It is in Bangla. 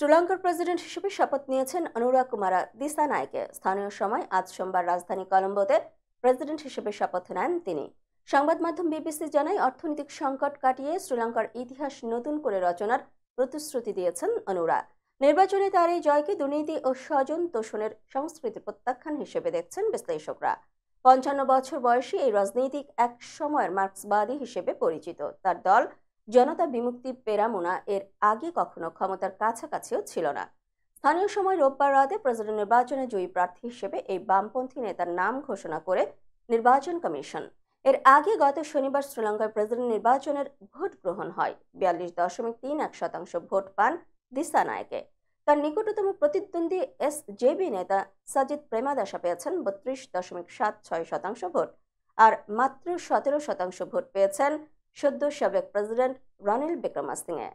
শ্রীলঙ্কার প্রেসিডেন্ট হিসেবে শপথ নিয়েছেন অনুরা কুমারা দিসানায়কে। স্থানীয় সময় আজ সোমবার রাজধানী কলম্বোতে প্রেসিডেন্ট হিসেবে শপথ নেন তিনি। সংবাদ মাধ্যম বিবিসি জানায়, অর্থনৈতিক সংকট কাটিয়ে শ্রীলঙ্কার ইতিহাস নতুন করে রচনার প্রতিশ্রুতি দিয়েছেন অনুরা। নির্বাচনে তার এই জয়কে দুর্নীতি ও স্বজন তোষণের সংস্কৃতি প্রত্যাখ্যান হিসেবে দেখছেন বিশ্লেষকরা। ৫৫ বছর বয়সী এই রাজনীতিক এক সময়ের মার্ক্সবাদী হিসেবে পরিচিত। তার দল জনতা বিমুক্তি পেরামুনা এর আগে কখনো ক্ষমতার কাছাকাছিও ছিল না। স্থানীয় সময় রোববার রাতে প্রেসিডেন্ট নির্বাচনে জয়ী প্রার্থী হিসেবে এই বামপন্থী নেতার নাম ঘোষণা করে নির্বাচন কমিশন। এর আগে গত শনিবার শ্রীলঙ্কার প্রেসিডেন্ট নির্বাচনের ভোট গ্রহণ হয়। ৪২.৩১% ভোট পান দিসানায়কে। তার নিকটতম প্রতিদ্বন্দ্বী এসজেবি নেতা সাজিদ প্রেমাদাসা পেয়েছেন ৩২.৭৬% ভোট, আর মাত্র ১৭% ভোট পেয়েছেন সদ্য সাবেক প্রেসিডেন্ট রনিল বিক্রমাসিংহে।